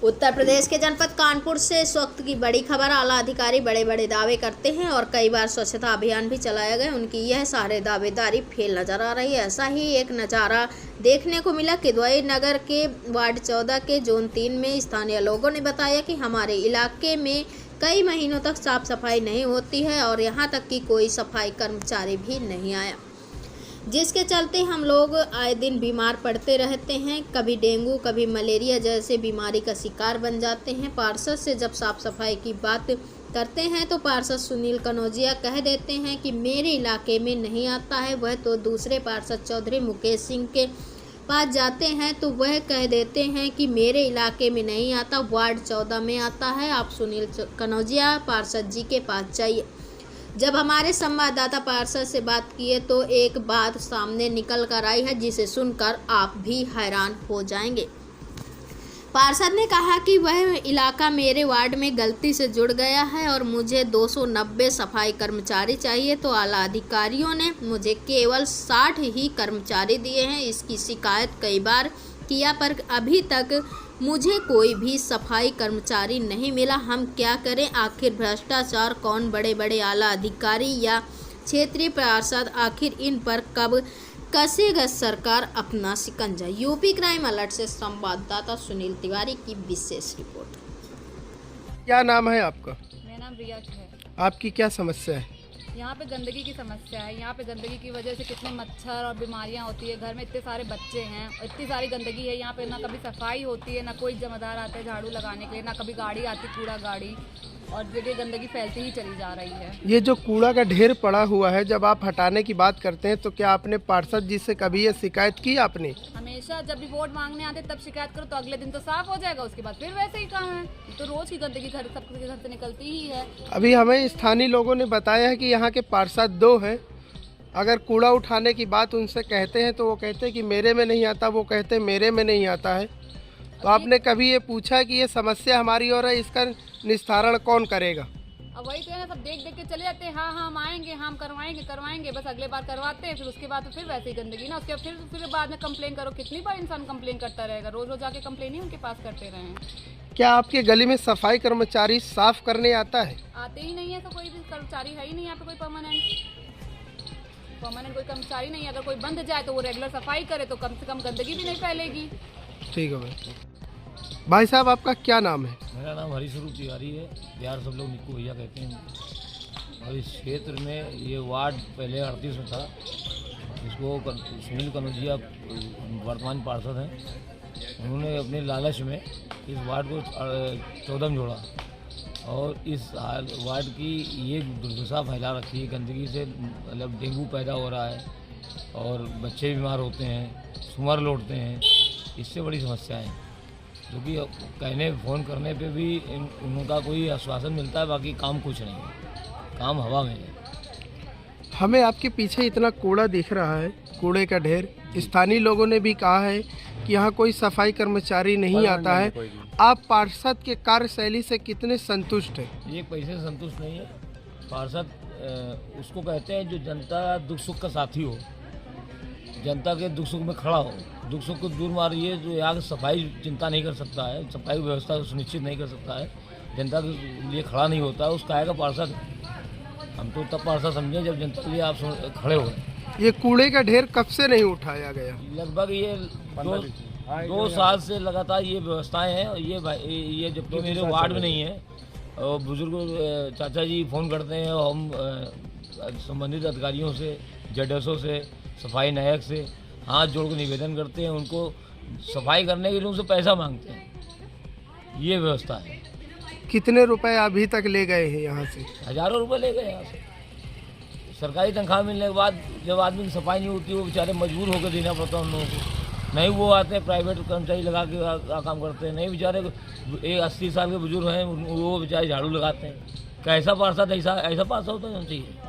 उत्तर प्रदेश के जनपद कानपुर से इस वक्त की बड़ी खबर। आला अधिकारी बड़े बड़े दावे करते हैं और कई बार स्वच्छता अभियान भी चलाया गया, उनकी यह सारे दावेदारी फेल नजर आ रही है। ऐसा ही एक नज़ारा देखने को मिला किदवई नगर के वार्ड 14 के जोन 3 में। स्थानीय लोगों ने बताया कि हमारे इलाके में कई महीनों तक साफ सफाई नहीं होती है और यहाँ तक कि कोई सफाई कर्मचारी भी नहीं आया, जिसके चलते हम लोग आए दिन बीमार पड़ते रहते हैं। कभी डेंगू, कभी मलेरिया जैसे बीमारी का शिकार बन जाते हैं। पार्षद से जब साफ सफाई की बात करते हैं तो पार्षद सुनील कनौजिया कह देते हैं कि मेरे इलाके में नहीं आता है। वह तो दूसरे पार्षद चौधरी मुकेश सिंह के पास जाते हैं तो वह कह देते हैं कि मेरे इलाके में नहीं आता, वार्ड 14 में आता है। आप सुनील कनौजिया पार्षद जी के पास जाइए। जब हमारे संवाददाता पार्षद से बात किए तो एक बात सामने निकल कर आई है जिसे सुनकर आप भी हैरान हो जाएंगे। पार्षद ने कहा कि वह इलाका मेरे वार्ड में गलती से जुड़ गया है और मुझे 290 सफाई कर्मचारी चाहिए, तो आला अधिकारियों ने मुझे केवल 60 ही कर्मचारी दिए हैं। इसकी शिकायत कई बार किया पर अभी तक मुझे कोई भी सफाई कर्मचारी नहीं मिला। हम क्या करें? आखिर भ्रष्टाचार कौन? बड़े बड़े आला अधिकारी या क्षेत्रीय पार्षद, आखिर इन पर कब कसेगा सरकार अपना शिकंजा? यूपी क्राइम अलर्ट से संवाददाता सुनील तिवारी की विशेष रिपोर्ट। क्या नाम है आपका? मेरा नाम रिया है। आपकी क्या समस्या है? यहाँ पे गंदगी की समस्या है। यहाँ पे गंदगी की वजह से कितने मच्छर और बीमारियाँ होती है। घर में इतने सारे बच्चे हैं और इतनी सारी गंदगी है। यहाँ पे ना कभी सफाई होती है, ना कोई जमादार आता है झाड़ू लगाने के लिए, ना कभी गाड़ी आती कूड़ा गाड़ी, और जगह गंदगी फैलती ही चली जा रही है। ये जो कूड़ा का ढेर पड़ा हुआ है, जब आप हटाने की बात करते हैं तो क्या आपने पार्षद जी से कभी ये शिकायत की आपने? हमेशा जब भी वोट मांगने आते तब शिकायत करो तो अगले दिन तो साफ हो जाएगा, उसके बाद फिर वैसे ही काम है। तो रोज की गंदगी घर सबके घर से निकलती ही है। अभी हमें स्थानीय लोगों ने बताया है कि यहाँ के पार्षद 2 हैं। अगर कूड़ा उठाने की बात उनसे कहते हैं तो वो कहते हैं कि मेरे में नहीं आता, वो कहते हैं मेरे में नहीं आता है। तो आपने कभी ये पूछा कि ये समस्या हमारी और है, इसका निस्तारण कौन करेगा? अब वही तो है ना, सब देख देख के चले जाते हैं। हाँ हम आएंगे, हम करवाएंगे, बस अगले बार करवाते हैं, फिर उसके बाद तो फिर वैसे ही गंदगी ना। उसके फिर बाद में कंप्लेन करो। कितनी बार इंसान कंप्लेन करता रहेगा? रोज रोज आके कंप्लेन ही उनके पास करते रहे। क्या आपके गली में सफाई कर्मचारी साफ करने आता है? आते ही नहीं है, तो कोई भी कर्मचारी है ही नहीं यहाँ पे। कोई परमानेंट कोई कर्मचारी नहीं है। अगर कोई बंद जाए तो वो रेगुलर सफाई करे तो कम से कम गंदगी भी नहीं फैलेगी। ठीक है भाई साहब, आपका क्या नाम है? मेरा नाम हरीस्वरूप तिवारी है। बिहार सब लोग निक्कू भैया कहते हैं। और इस क्षेत्र में ये वार्ड पहले 38 में था। इसको सुनील कनौजिया वर्तमान पार्षद हैं। उन्होंने अपने लालच में इस वार्ड को 14 में जोड़ा और इस वार्ड की ये दुर्दशा फैला रखी है। गंदगी से मतलब डेंगू पैदा हो रहा है और बच्चे बीमार होते हैं, सुमर लौटते हैं। इससे बड़ी समस्या है, जो कि कहने फ़ोन करने पे भी उनका कोई आश्वासन मिलता है, बाकी काम कुछ नहीं है, काम हवा में है। हमें आपके पीछे इतना कूड़ा दिख रहा है, कूड़े का ढेर। स्थानीय लोगों ने भी कहा है कि यहाँ कोई सफाई कर्मचारी नहीं आता है। आप पार्षद के कार्यशैली से कितने संतुष्ट हैं? ये पैसे संतुष्ट नहीं है। पार्षद उसको कहते हैं जो जनता दुख सुख का साथी हो, जनता के दुख सुख में खड़ा हो, दुख सुख को दूर मारिए। जो यहाँ सफाई चिंता नहीं कर सकता है, सफाई व्यवस्था सुनिश्चित नहीं कर सकता है, जनता के लिए खड़ा नहीं होता है, उसका आएगा पार्षद। हम तो तब पार्षद समझे जब जनता के लिए आप खड़े हो। ये कूड़े का ढेर कब से नहीं उठाया गया? लगभग ये 2 साल से लगातार ये व्यवस्थाएं हैं। और ये जबकि मेरे वार्ड में नहीं है। और बुजुर्ग चाचा जी फ़ोन करते हैं और हम संबंधित अधिकारियों से, जेडएसओ से, सफाई नायक से हाथ जोड़ के निवेदन करते हैं। उनको सफाई करने के लिए उनसे पैसा मांगते हैं। ये व्यवस्था है। कितने रुपए अभी तक ले गए हैं यहाँ से? हज़ारों रुपए ले गए यहाँ से। सरकारी तनख्वाह मिलने के बाद जब आदमी की सफाई नहीं होती, वो बेचारे मजबूर होकर देना पड़ता है उन लोगों को। नहीं वो आते हैं प्राइवेट कर्मचारी लगा के काम करते हैं। नहीं बेचारे 80 साल के बुजुर्ग हैं, वो बेचारे झाड़ू लगाते हैं। कैसा पार्षद ऐसा पार्षद होता है चाहिए।